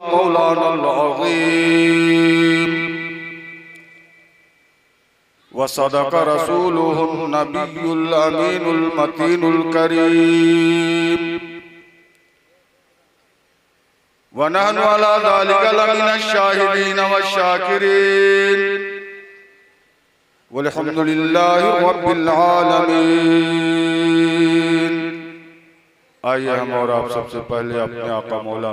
मौलाना अज़ीम व सदक़ रसूलुहुन नबियुल अमीनुल मतीनुल करीम व नहनु अला ज़ालिका लमिनश शाहिदीन व शाकिरीन वल्हम्दुलिल्लाहि रब्बिल आलमीन। आइए हम और आप सबसे पहले अपने आका मौला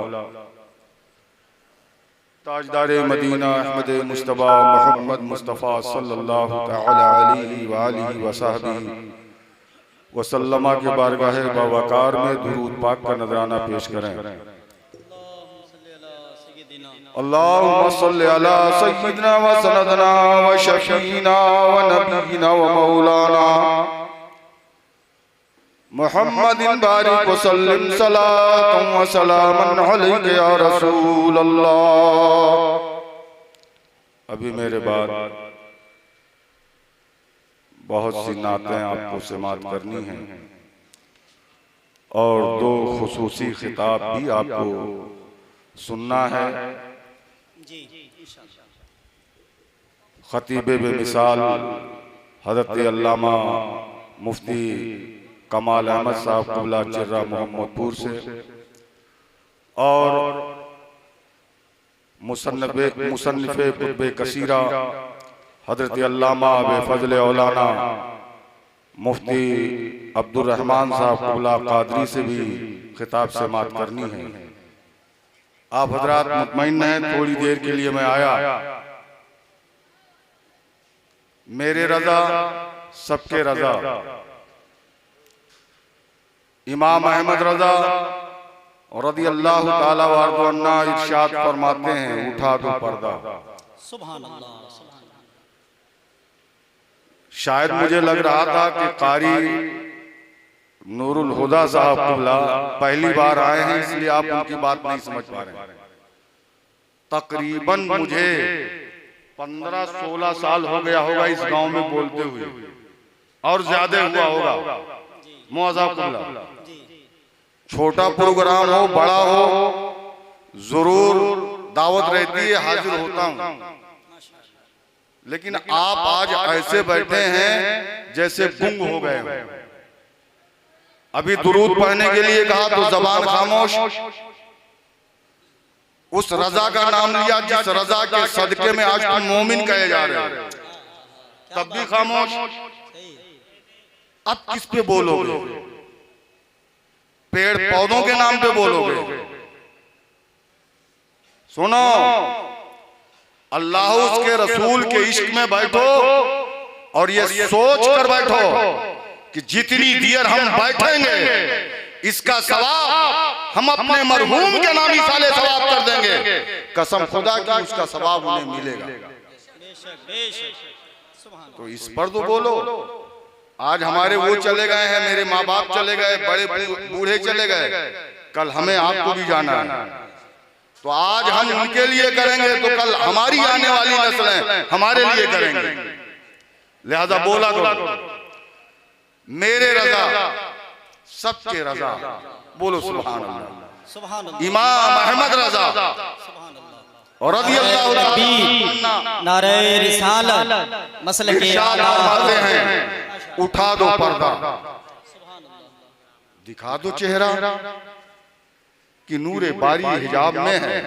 ताजदारे मदीना अहमद मुस्तफ़ा मोहम्मद मुस्तफ़ा सल्लल्लाहु तआला अलैहि व आलिहि व सहबिहि वसल्लम के बारगाह बावकार में दुरूद पाक का नजराना पेश करें। अल्लाहुम्मा सल्लि अला सय्यिदिना व सनदना व शफीना व नबीना व मौलाना मुहम्मदिन बारिक वसल्लिम सलातन व सलामन अलैका या रसूल अल्लाह। अभी मेरे बाद बहुत सी नातें आपको समात करनी हैं और दो खुसूसी खिताब भी आपको सुनना है। खतीबे बेमिसाल हज़रत अल्लामा मुफ्ती कमाल अहमद साहब क़िबला चिर्रा मोहम्मदपुर से और मुसन्निफ़े कुतुबे कसीरा हज़रत अल्लामा अबे फ़ज़ल औलाना मुफ्ती अब्दुर रहमान साहब क़िबला क़ादरी से भी खिताब समात करनी है। आप हजरात मुतमईन हैं, थोड़ी देर के लिए मैं आया। मेरे रजा सबके रजा इमाम अहमद रजा रज़ी अल्लाह ताला वारदु अन्ना इरशाद फरमाते हैं, उठा दो पर्दा। सुभान अल्लाह। शायद मुझे लग रहा था कि कारी नूरुल हुदा साहब क़िबला पहली बार आए हैं, इसलिए आप उनकी बात नहीं समझ पा रहे हैं। तकरीबन मुझे 15-16 साल हो गया होगा इस गांव में बोलते हुए, और ज्यादा हुआ होगा। मुअज़्ज़ज़ क़िबला, छोटा प्रोग्राम हो बड़ा हो जरूर दावत रहती है, हाजिर होता हूं। लेकिन आप आज ऐसे बैठे हैं जैसे गुंग हो गए हो। अभी दुरूद पढ़ने के लिए कहा तो जबान खामोश। उस रजा का नाम लिया जिस रजा के सदके में आज तुम मोमिन कहे जा रहे हो, तब भी खामोश। अब किस पे बोलोगे? पेड़ पौधों के नाम पे बोलोगे? सुनो, अल्लाह उसके रसूल के इश्क में बैठो और ये सोच कर बैठो कि जितनी देर हम बैठेंगे इसका सवाब हम अपने मरहूम के नामी साले सवाब कर देंगे। कसम खुदा की उसका सवाब उन्हें मिलेगा। तो इस पर तो बोलो। आज हमारे वो चले गए हैं, मेरे माँ बाप चले गए, बड़े बूढ़े चले गए, कल हमें आपको भी जाना है। तो आज हम उनके लिए करेंगे तो कल हमारी आने वाली नस्लें हमारे लिए करेंगे। लिहाजा बोला करो, मेरे रजा सबके रजा। बोलो सुभान अल्लाह। इमाम अहमद रजा और रज़ी अल्लाह नारे रिसालत मसले के आते हैं, उठा दो पर्दा, दिखा दो चेहरा कि नूरे बारी हिजाब में है।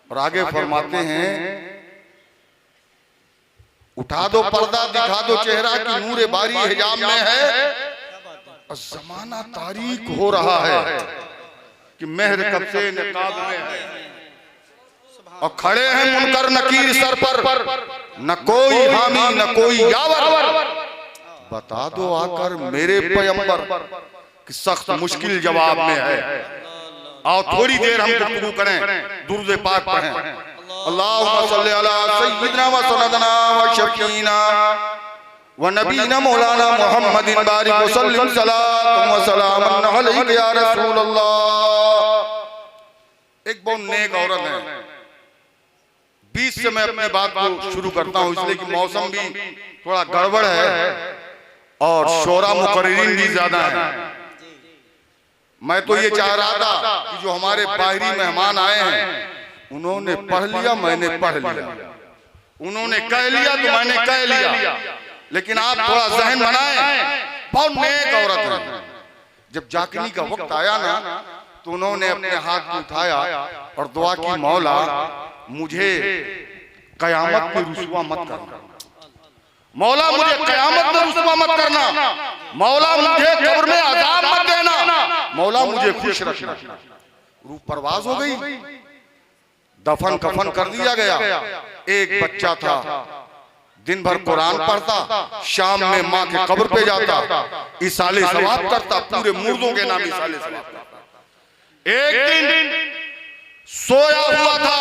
और आगे फरमाते हैं, उठा दो पर्दा, दिखा दो चेहरा कि नूरे बारी हिजाब में है। और जमाना तारीक हो रहा है कि मेहर कब से निकाब में है। और खड़े हैं मुनकर नकीर सर पर, न कोई हामी न कोई यावर। बता दो आकर मेरे पैगंबर कि सख्त मुश्किल जवाब में है। आओ थोड़ी देर हम गुफ्तगू करें, दुरूद पाक पढ़ें। अल्लाहुम्मा सल्लि अला सय्यिदिना व सनदना व शफीना व नबीना मौलाना मुहम्मदिन बारिक वसल्लिम सलातन व सलामन अलैका या रसूल अल्लाह। एक बहुत नेक औरत है। बीच से मैं अपनी बात को शुरू करता हूँ, इसलिए कि मौसम भी थोड़ा गड़बड़ है और शोरा मुकर्रिरीन भी ज्यादा है। मैं तो ये चाह रहा था कि जो हमारे बाहरी मेहमान आए हैं उन्होंने पढ़ लिया, मैंने पढ़ लिया, उन्होंने कह लिया तो मैंने कह लिया, लेकिन आप थोड़ा जहन बनाएं, बहुत नेक औरत है। जब जागने का वक्त आया ना तो उन्होंने अपने हाथ को उठाया और दुआ की, मौला मुझे कयामत में रुसवा मत करना, मौला मुझे कयामत में रुसवा मत करना, मौला मुझे कब्र में अजाब मत देना, मौला मुझे खुश रखना। रूह परवाज हो गई, दफन कफन कर दिया गया। एक बच्चा था, दिन भर कुरान पढ़ता, शाम में माँ के कब्र पे जाता, इसाले सवाब करता, पूरे मुर्दों के नाम इसाले सवाब करता। एक दिन सोया हुआ था,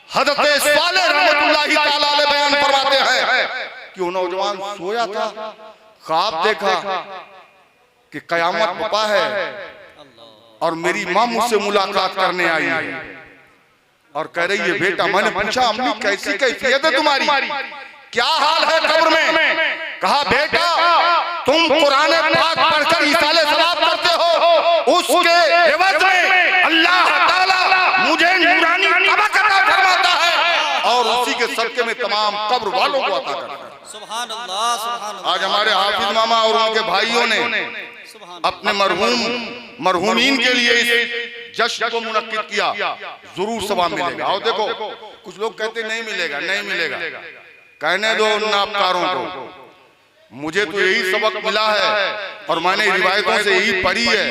हज़रत सालेह रहमतुल्लाहि ताला अलैह बयान फरमाते हैं कि वो नौजवान सोया था, ख्वाब देखा कि कयामत बपा है और मेरी माँ मुझसे मुलाकात करने आई है और कह रही है, बेटा, मैंने पूछा अम्मी कैसी कैफियत है तुम्हारी, क्या हाल है कब्र में? कहा, बेटा तुम कुरान पाक पढ़कर इसाले सवाब करते हो, उसके एवज में अल्लाह ताला मुझे नूरानी तबक अता फरमाता है और उसी के सदके में तमाम कब्र वालों को अता करता है। सुभान अल्लाह, सुभान अल्लाह। आज हमारे हाफिज मामा और उनके भाइयों ने अपने मरहूमीन के लिए इस जश्न को मुनक्किद किया, जरूर सवाब मिलेगा। और देखो, कुछ लोग कहते नहीं मिलेगा, नहीं मिलेगा, कहने दो उन नापकारों को। मुझे तो यही सबक मिला है और मैंने रिवायतों से यही पढ़ी है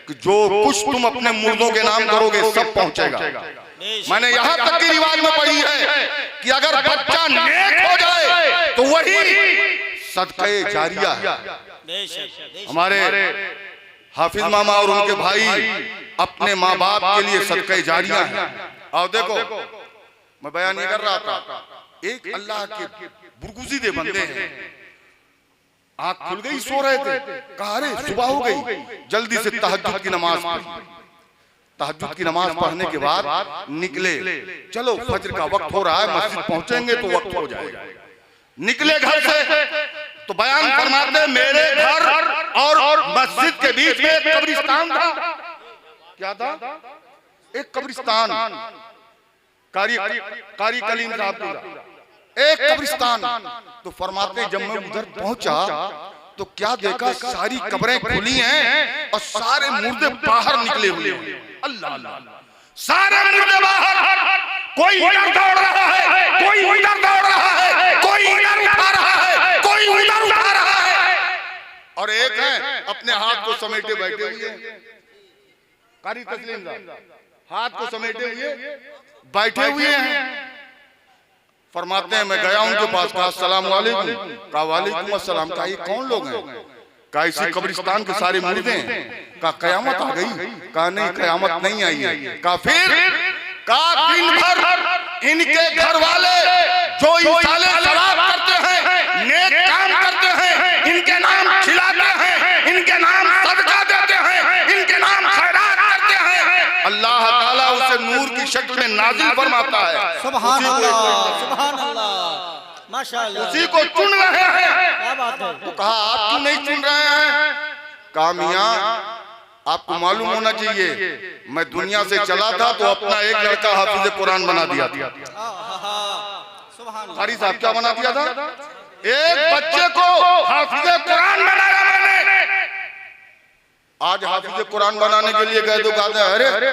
कि जो कुछ तुम अपने मुर्दों के नाम करोगे सब पहुंचेगा। मैंने यहाँ तक की रिवाज में पढ़ी है कि अगर बच्चा नेक हो जाए तो वही सदक़े जारिया है। हमारे हाफिज मामा और उनके भाई अपने माँ बाप के लिए सदक़े जारिया है। और देखो, मैं बयान नहीं कर रहा था, एक अल्लाह के बुरगुज़ीदे बंदे हैं, आँख खुल गई, सो रहे थे, कहा अरे सुबह हो गई, जल्दी से तहज्जुद की नमाज पढ़ी। तहज्जुद की नमाज पढ़ने के बाद निकले, चलो फज्र का वक्त हो रहा है, मस्जिद पहुंचेंगे तो वक्त हो जाएगा। निकले घर से तो बयान फरमाते, मेरे घर और मस्जिद के बीच में एक कब्रिस्तान था। क्या था? एक कब्रिस्तान। कारी कलीम साहब, एक कब्रिस्तान। तो फरमाते, जब मैं उधर पहुंचा तो क्या देखा, सारी कब्रें खुली हैं और सारे मुर्दे बाहर निकले हुए हैं। अल्लाह अल्लाह, सारे मुर्दे बाहर, कोई इधर दौड़ रहा है, कोई उधर दौड़ रहा है, कोई इधर उठा रहा है, कोई उधर उठा रहा है, और एक है अपने हाथ को समेटे बैठे हुए हैं। कारी तस्लीम साहब हाथ को समेटे हुए बैठे हुए हैं। फरमाते हैं, मैं गया उनके पास, कहा अस्सलाम वालेकुम, कहा वालेकुम अस्सलाम, कहा ये कौन लोग हैं? कहा इसी कब्रिस्तान के सारे मुर्दे हैं। कहा कयामत आ गई? कहा नहीं, कयामत नहीं आई है। कहा फिर? कहा दिन भर इनके घर वाले जो इसाले सवाब करते हैं, नेक काम करते हैं, इनके नाम खिलाते हैं, इनके नाम सदका देते हैं, इनके नाम खैरात करते हैं, अल्लाह ताला उसे नूर की शक्ल में नाजिल फरमाता है। सुभान अल्लाह, सुभान अल्लाह, माशाअल्लाह। उसी को चुन रहे हैं। क्या बात है? तो कहा आप क्यों नहीं चुन रहे हैं? कहा मियां, आपको मालूम होना चाहिए, मैं दुनिया से चला था तो अपना एक लड़का हाफिज कुरान बना दिया था। कारी साहब क्या बना दिया था? एक बच्चे को हाफिज कुरान बनाया मैंने। आज हाफिज कुरान बनाने के लिए गए तो कहते हैं, अरे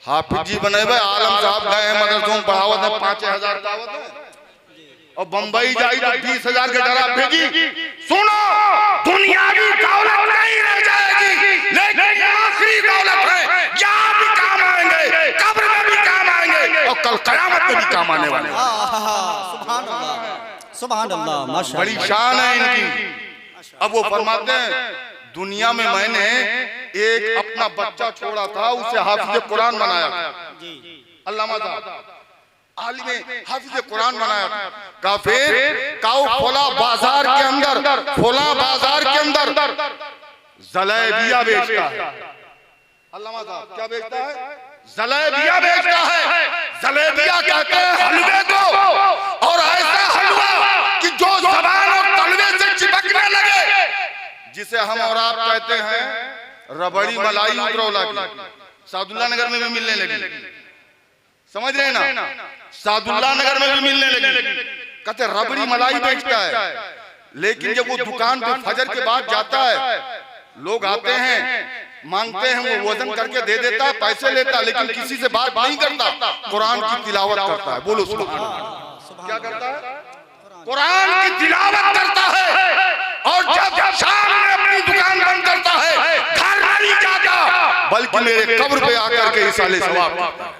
हाफिज जी बने भाई, आलम साहब गए हैं मदरसों में, पढ़ावत है 5000 दावत है, और बंबई जाई तो 20,000 के डरा भेजी। सुनो, दुनियावी दौलत नहीं रह जाएगी, लेकिन आखिरी दौलत है, यहाँ भी काम आएंगे, कब्र में भी काम आएंगे और कल कयामत में भी काम आने वाले हैं। सुभान अल्लाह, सुभान अल्लाह, माशाअल्लाह, बड़ी शान है इनकी। अब वो फरमाते हैं, दुनिया में मैंने एक अपना बच्चा छोड़ा था, उसे हाफिज कुरान बनाया। अल्लामा साहब आलिमे हाफिज कुरान बनाया था। फिर काउ फोला बाजार के अंदर, फोला बाजार के अंदर जलेबिया बेचता है। अल्लामा साहब क्या बेचता है? जलेबिया बेचता है। जलेबिया कहते हैं हलवे को, और ऐसा हलवा कि जो जबान और तलवे से चिपकने लगे, जिसे हम और आप कहते हैं रबड़ी मलाई उतरौला की सादुल्ला नगर में भी मिलने लगी, समझ रहे हैं ना, सादुल्ला नगर में भी मिलने लगी। कहते रबड़ी मलाई बेचता है, लेकिन जब वो दुकान पे फजर के बाद जाता है, लोग आते हैं मांगते हैं, वो वजन करके दे देता है, पैसे लेता है, लेकिन किसी से बात नहीं करता, कुरान की तिलावत करता है। बोलो सुभान अल्लाह। क्या करता है? कुरान की तिलावत करता है। और जब शाम में अपनी दुकान बंद करता है, घर नहीं जाता, बल्कि मेरे कब्र पे आकर के इसाले सवाब करता है।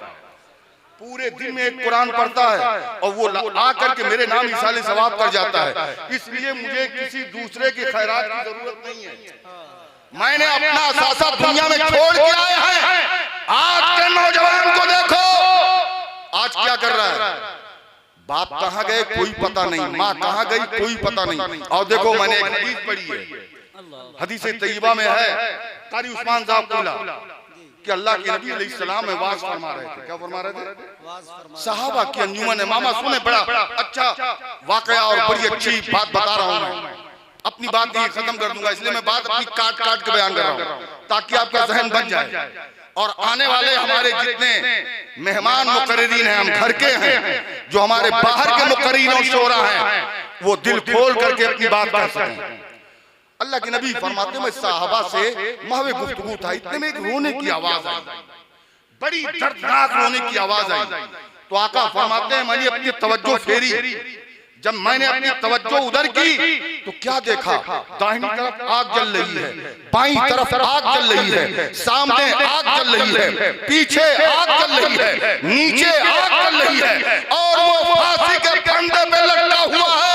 पूरे दिन में एक कुरान पढ़ता है और वो आकर के मेरे नाम इसाले सवाब कर जाता है। इसलिए मुझे किसी दूसरे की खैरात की जरूरत नहीं है। मैंने अपना असासा दुनिया में छोड़ के आए हैं। आज के नौजवान को देखो, आज क्या कर रहा है? बाप कहाँ गए कोई पता नहीं, माँ कहाँ गई कोई पता नहीं। और देखो मैंने एक हदीस पढ़ी है, हदीस तैयबा में है, कारी उस्मान साहब बोला कि अल्लाह के नबी अलैहिस्सलाम में वाज फरमा रहे थे। क्या फरमा रहे थे? सहाबा की अंजुमन है। मामा सुने, बड़ा अच्छा वाकया और बड़ी अच्छी बात बता रहा हूँ मैं। अपनी बात नहीं खत्म कर दूंगा, इसलिए मैं बात अपनी काट काट के बयान कर रहा हूँ, ताकि आपका जहन बन जाए। और आने वाले हमारे जितने मेहमान मुकर्रीन हैं, हम घर के हैं, जो हमारे बाहर के मुकर्रीन और शोरा हैं, वो दिल खोल करके अपनी बात कर सकें। अल्लाह के नबी फरमाते हैं, मैं साहबा से महवे गुफ्तगू था, इतने में एक रोने की आवाज आई, बड़ी दर्दनाक रोने की आवाज आई। तो आका फरमाते हैं, मैंने अपनी तवज्जो फेरी, जब मैंने अपनी तवज्जो उधर की तो क्या देखा? दाहिनी तरफ आग जल रही है, बाईं तरफ आग जल रही है, सामने आग जल रही है, पीछे आग जल रही है, नीचे आग जल रही है, और वो फांसी के फंदे पे लटका हुआ है।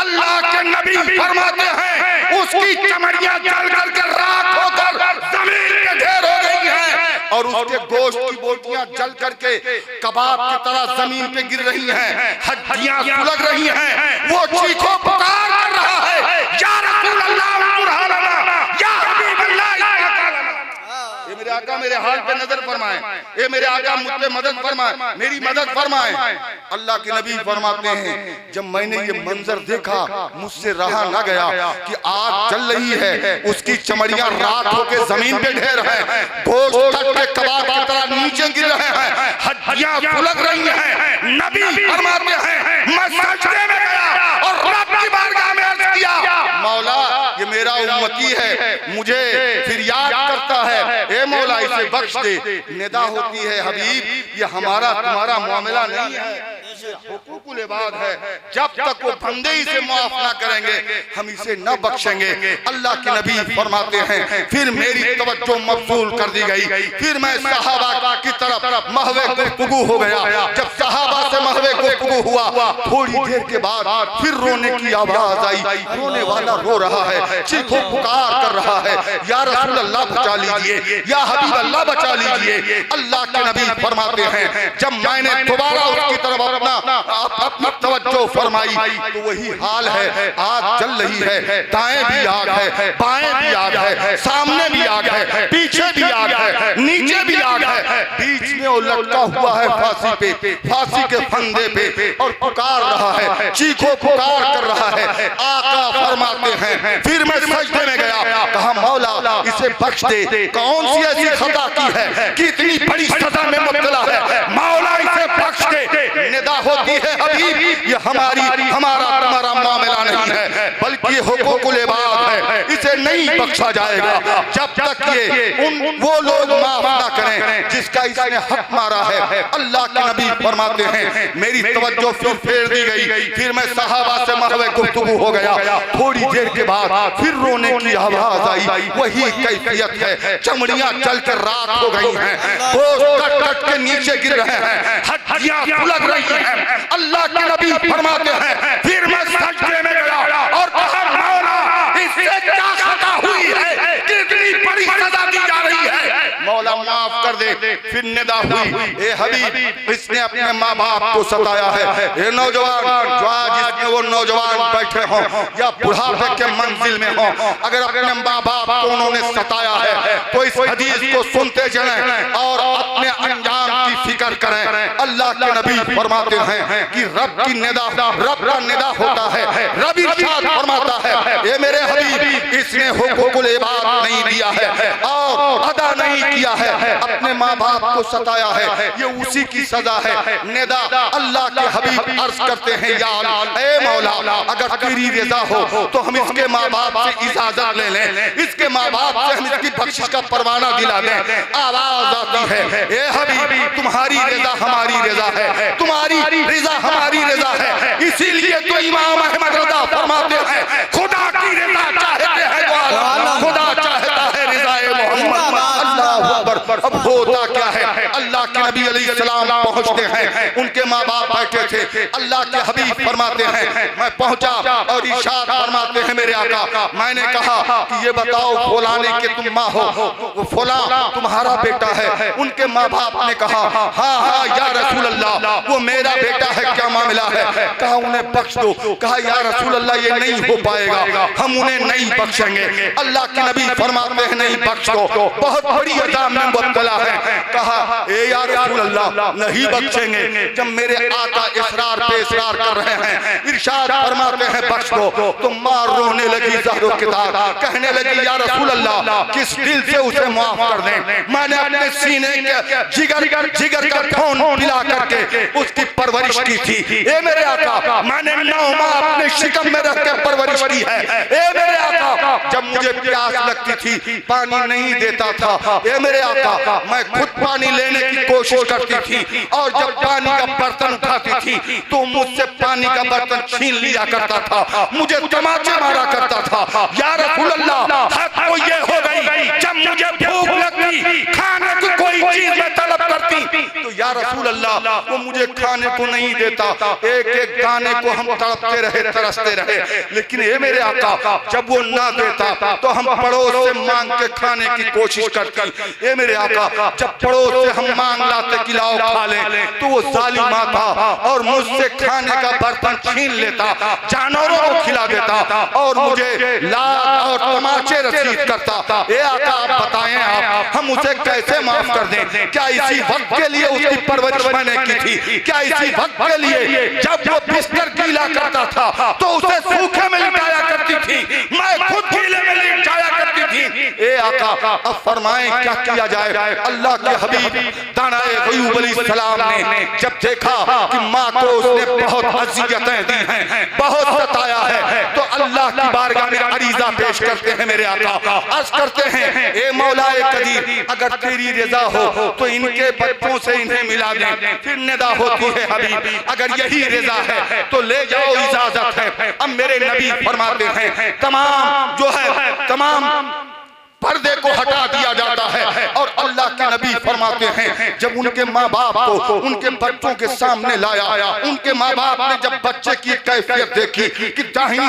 अल्लाह के नबी फरमाते हैं, उसकी चमड़ियां जल करके राख होकर जमीन पे ढेर हो गई हैं, और उसके गोश्त की बोटियां जल करके कबाब की तरह जमीन पे गिर रही हैं, हड्डियां सुलग रही हैं। वो चीखो पुकार कर रहा है, या रसूल अल्लाह उन्जुर हालना, या हबीब अल्लाह इस्ताका लना। ये मेरे आका मेरे हाल पे नजर फरमाए, ये मेरे आका मुझ पे मदद फरमाए, मेरी मदद फरमाए। अल्लाह के नबी फरमाते हैं, जब मैंने ये मंजर देखा मुझसे रहा ना गया कि आग जल रही है, उसकी चमड़ियां राख होकर जमीन पे ढेर है, गोश्त कट के कबाब की तरह नीचे गिर रहे हैं, हड्डियां फुलक रही हैं। नबी फरमाते हैं, मैं सजदे में गया और रब की बारगाह में अर्ज किया, मौला ये मेरा उम्मती है, मुझे फिर याद करता है, ए मौला इसे बख्श दे। निदा होती है, हबीब ये हमारा तुम्हारा मामला नहीं है, हुकूकुल इबाद है, जब तक वो बंदे इसे माफ ना करेंगे हम इसे न बख्शेंगे। अल्लाह के नबी फरमाते हैं, फिर मेरी तवज्जो मबसूल कर दी गई, फिर मैं सहाबा की तरफ महवे गुफ्तगू हो गया। जब सहाबा से महवे गुफ्तगू हुआ, थोड़ी देर के बाद फिर रोने की आवाज आई, रोने वाला रो रहा है, चीखो पुकार कर रहा है, या रसूल अल्लाह बचा लीजिए, या हबीब अल्लाह बचा लीजिए। अल्लाह के नबी फरमाते हैं, जब मैंने दोबारा उसकी तरफ अपनी तवज्जो फरमाई तो वही हाल है, आग जल रही है, दाएं भी आग है, बाएं भी आग है, सामने भी आग है, पीछे भी आग है, नीचे भी आग है, बीच में वो लटका हुआ है फांसी पे, फांसी के फंदे पे, और पुकार रहा है, चीखो पुकार कर रहा है। आका फरमाते हैं, फिर मैं सजदे में गया, कहा मौला इसे बख्श दे, कौन सी ऐसी खता की है कि इतनी बड़ी सजा में मुब्तला है, मौला इसे बख्श दे। निदा होती है, हबीब ये हमारा तुम्हारा मामला नहीं है, बल्कि ये हुकूकुल इबाद है, इसे नहीं बख्शा जाएगा जब तक ये वो लोग माफ ना करें जिसका इसने हक मारा है। अल्लाह के नबी फरमाते हैं, मेरी तवज्जो फिर फेर दी गई, फिर मैं सहाबा से महवे गुफ्तगू हो गया। थोड़ी देर के बाद फिर रोने की आवाज आई, वही कैफियत है, चमड़ियां जल कर राख हो गई हैं, गोश्त कट कट के नीचे गिर रहे हैं, हड्डियां फुलक रही हैं। अल्लाह के नबी फरमाते हैं, फिर मैं सजदे में गया और कहा मौला इससे क्या खता हुई है, कितनी बड़ी सजा दी जा रही है, मौला माफ कर दे। फिर निदा हुई, ए हबीब इसने अपने माँ बाप को सताया है। ए नौजवान जो आज इसमें वो नौजवान बैठे हों या बुढ़ापे के मंजिल में हों, अगर अपने माँ बाप को उन्होंने सताया है तो इस हदीस को सुनते चलें और अपने अंजाम की फिक्र जिक्र करें। अल्लाह के नबी फरमाते हैं कि रब की निदा, रब का निदा होता है, रब इरशाद फरमाता है, ये मेरे हबीब इसने हुकूकुल इबाद नहीं दिया है और अदा नहीं किया है, अपने माँ बाप को सताया है, ये उसी की सजा है। निदा अल्लाह के हबीब अर्ज करते हैं, या ए मौला अगर तेरी रज़ा हो तो हम इसके माँ बाप से इजाजत ले लें, इसके माँ बाप से हम इसकी बख्शिश का परवाना दिला दें। आवाज आती है, ए हबीब तुम्हारी रज़ा हमारी रज़ा है, तुम्हारी रज़ा हमारी रज़ा है। इसीलिए तो इमाम अहमद रज़ा फरमाते हैं, खुदा की रज़ा चाहते हैं तो आला, खुदा चाहता है रज़ाए मोहम्मद। अल्लाह अकबर। अब होता क्या है, अल्लाह के नबी अलैहिस्सलाम पहुंचते हैं, उनके माँ बाप बैठे थे। अल्लाह के हबीब फरमाते हैं, मैं पहुंचा और इरशाद फरमाते हैं, मेरे आका मैंने कहा कि ये बताओ फलाने के तुम माँ हो, फला तुम्हारा बेटा है। उनके माँ बाप ने कहा, हाँ हाँ या रसूल अल्लाह वो मेरा बेटा है, क्या मामला है? कहा उन्हें बख्श दो। कहा या रसूल अल्लाह ये नहीं हो पाएगा, हम उन्हें नहीं बख्शेंगे। अल्लाह के नबी फरमाते हैं, नहीं बख्श दो, बहुत बड़ी अज़ाब में मुब्तला है। कहा ए या रसूल अल्लाह नहीं बख्शेंगे। जब मेरे आका इसरार पे इसरार कर रहे हैं, इरशाद फरमाते हैं बख्श दो, तो मां रोने लगी ज़हरो किताब, कहने लगी या रसूल अल्लाह किस दिल से उसे माफ कर दें, मैंने अपने सीने के जिगर का खून पिला करके उसकी परवरिश की थी। ए मेरे आका मैंने 9 माह अपने शिकम में रख के परवरिश की है। ए मेरे आका जब मुझे प्यास लगती थी पानी नहीं देता था, ए मेरे आका मैं खुद पानी लेने की कोशिश करती थी और जब पानी का बर्तन उठाती थी तो मुझसे पानी का बर्तन छीन लिया करता था, मुझे तमाचे मारा करता था। या रसूल अल्लाह हद तो ये हो गई, जब मुझे भूख लगती खाने की कोई चीज में तलब करती तो या रसूल अल्लाह वो मुझे खाने को नहीं देता, एक एक दाने को हम तड़पते रहे, तरसते रहे। लेकिन ये मेरे आका जब वो ना देता तो हम पड़ोस से मांग के खाने की कोशिश करते। ये मेरे आका जब पड़ोस से हम मांग लाते कि लाओ खा ले, तो वो जालिम आता और मुझसे खाने का बर्तन छीन लेता, जानवरों को खिला देता और मुझे लात और तमाचे रसीद करता। ये आका आप बताएं, आप हम उसे कैसे माफ कर दें? क्या इसी वक्त के लिए उसकी परवरिश मैंने की थी? क्या इसी वक्त के लिए जब वो बिस्तर गीला करता था तो उसे सूखे में लिटाया करती थी, मैं खुद गीले में लिटाया करती थी। ए आका अब फरमाएं क्या किया जाए? अल्लाह के हबीब दानाए अय्यूब अलैहिस्सलाम ने जब देखा कि माँ को उसने बहुत अज़ियतें दी हैं, बहुत सताया है, तो अल्लाह की बारगाह में अरीज़ा पेश करते हैं। मेरे आका अर्ज़ करते हैं, ए मौलाए कदीर अगर तेरी रज़ा हो तो इनके बच्चों से इन्हें मिला दें। फिर निदा होती है, हबीब अगर यही रज़ा है तो ले जाओ, इजाजत है। अब मेरे नबी फरमाते हैं तमाम जो है तमाम पर्दे को हटा दिया जाता है और अल्लाह के नबी फरमाते हैं जब उनके माँ बाप को उनके बच्चों के सामने लाया, उनके माँ बाप ने जब बच्चे की कैफियत देखी कि दाहिनी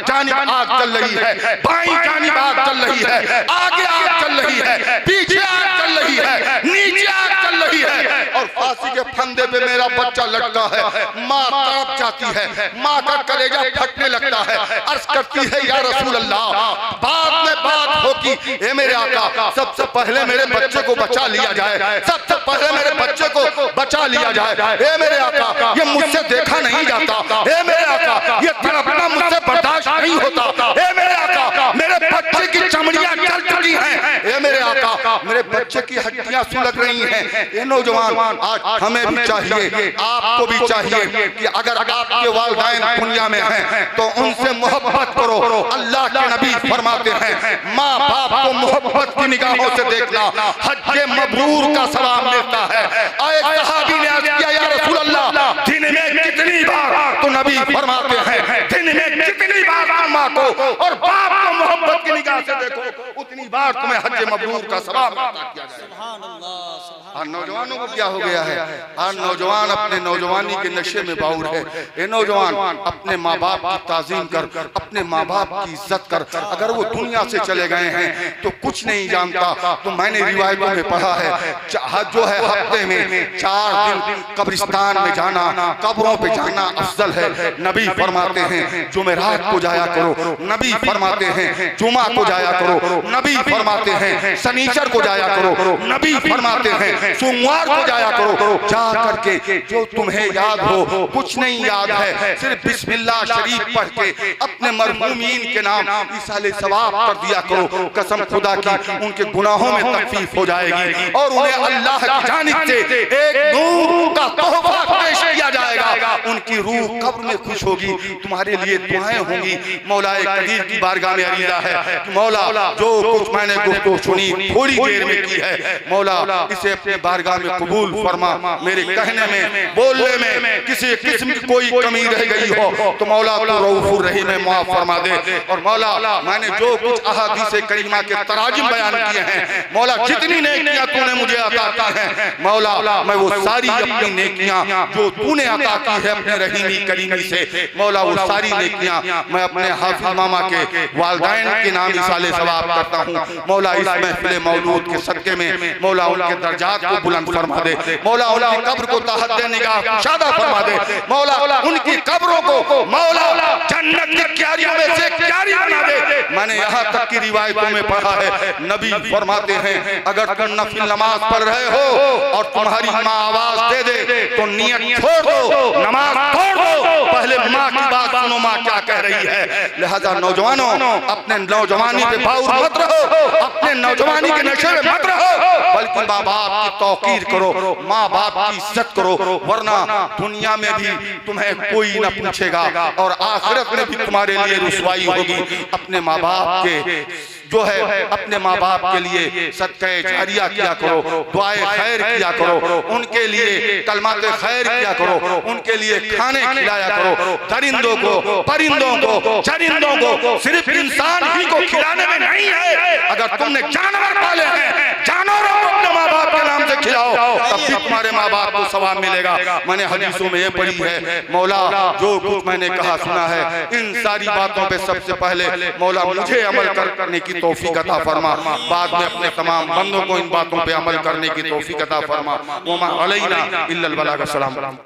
जानिब आग चल रही है, बाईं जानिब आग चल रही है, आगे आग चल रही है, पीछे आग चल रही है, नीचे आग चल रही है और फांसी के फंदे पे मेरा बच्चा लटका है, माँ तड़प जाती है, माँ का कलेजा फटने लगता है। अर्ज करती है या रसूल अल्लाह बाद में बात होगी, ए मेरे आका सबसे पहले मेरे बच्चे को बचा लिया जाए, सबसे पहले मेरे बच्चे को बचा लिया जाए। ए मेरे आका ये मुझसे देखा नहीं जाता, ए मेरे आका ये तड़पना मुझसे बर्दाश्त नहीं होता, ए मेरे आका मेरे बच्चे की चमड़ियां जल चुकी हैं, ए मेरे आका मेरे बच्चे की हड्डियां सुलग रही हैं। ये नौजवान आज हमें भी चाहिए, आपको भी चाहिए कि अगर आपके वालिदैन दुनिया में हैं तो उनसे मोहब्बत करो। अल्लाह के नबी फरमाते हैं माँ बाप को मोहब्बत की निगाहों से देखना हज मबरूर का सवाब मिलता है। एक सहाबी ने अर्ज़ किया या रसूल अल्लाह दिन में कितनी बार, तो नबी फरमाते हैं दिन में कितनी बार माँ को और बाप को मोहब्बत की निगाह से देखो उतनी बार तुम्हें हज मबरूर का सवाब मिलता है। और नौजवानों को क्या हो गया है? आज नौजवान अपने नौजवानी के नशे में बाउर है। ये नौजवान अपने माँ बाप की ताज़ीम कर, अपने माँ बाप की इज्जत कर, अगर वो दुनिया से चले गए हैं तो कुछ नहीं जानता। तो मैंने रिवायतों में पढ़ा है जो है हफ्ते में 4 दिन कब्रिस्तान में जाना, कब्रों पे जाना अफजल है। नबी फरमाते हैं जुमेरात को जाया करो, नबी फरमाते हैं जुमा को जाया करो, नबी फरमाते हैं शनीचर को जाया करो, नबी फरमाते हैं हैं, सोमवार को जाया करो, जा करके जो तुम्हें याद हो, कुछ नहीं याद है, सिर्फ बिस्मिल्लाह शरीफ पढ़ के अपने मरहूमीन के नाम इसाले सवाब कर दिया करो। कसम खुदा की उनके गुनाहों में तखफीफ हो जाएगी और उन्हें अल्लाह की जानिब से एक नूर का तोहफा पेश किया जाएगा। उनकी रूह कब्र में खुश होगी, तुम्हारे लिए दुआएं होंगी। मौला कदीर की बारगाह में अरीज़ा है कि मौला जो कुछ मैंने गुफ्तगू सुनी थोड़ी देर में की है, मौला इसे अपने बारगाह में कबूल फरमा। मेरे कहने में बोलने में किसी किस्म की कोई कमी रह गई हो तो मौला तू रऊफुर रहीम में माफ फरमा दे। और मौला मैंने जो कुछ अहादीस करीमा के तराजिम बयान किए हैं, मौला जितनी नेकियां तूने मुझे अता की हैं, मौला मैं वो सारी अपनी नेकियां जो तूने अता की है अपने रहीमी करीमी से, मौला वो सारी नेकियां मैं अपने हाफिज मामा के वालिदैन के नाम इसाले सवाब करता हूँ। मौला इस महफिल मौलूद के सदके में मौला उनके दर्जात को बुलंद फरमा दे, मौला उनकी कब्र को तहत निगाह कुशादा फरमा दे, मौला उनकी कब्रों को मौला जन्नत की क्यारियों में से क्यारी बना दे। मैंने यहाँ तक की रिवायतों में पढ़ा है, नबी फरमाते हैं अगर तुम नफिल नमाज पढ़ रहे हो और तुम्हारी माँ आवाज दे दे तो नियत छोड़ दो, नमाज छोड़ दो, पहले माँ की बात सुनो, माँ क्या कह रही है। लिहाजा नौजवानों अपने नौजवानी पे बाउर मत रहो, अपने नौजवानी के नशे में मत रहो, बल्कि माँ बाप की तौकीर करो, माँ बाप की इज्जत करो, वरना दुनिया में भी तुम्हें कोई न पूछेगा और आखिरत में भी तुम्हारे लिए रुसवाई होगी। अपने माँ बाप के जो है अपने माँ बाप के लिए सदक़े जारिया किया करो, दुआए खैर किया करो, उनके लिए कलमात खैर किया करो, उनके लिए खाने खिलाया करो, दरिंदों को, परिंदों को, चरिंदों को, सिर्फ इंसान ही को खिलाने में नहीं है, अगर तुमने जानवर पाले हैं, जानवरों को अपने माँ बाप के नाम से खिलाओ, तब भी तुम्हारे माँ बाप को सवाब मिलेगा। मैंने हदीसों में ये पढ़ी है, मौला जो कुछ मैंने कहा सुना है, इन सारी बातों पे सबसे पहले मौला मुझे अमल करने की तौफीक अता फरमा, बाद में अपने तमाम बंदों को इन बातों पे अमल करने की तौफीक अता फरमा। वमा अलैना इल्लल बलाग। सलाम।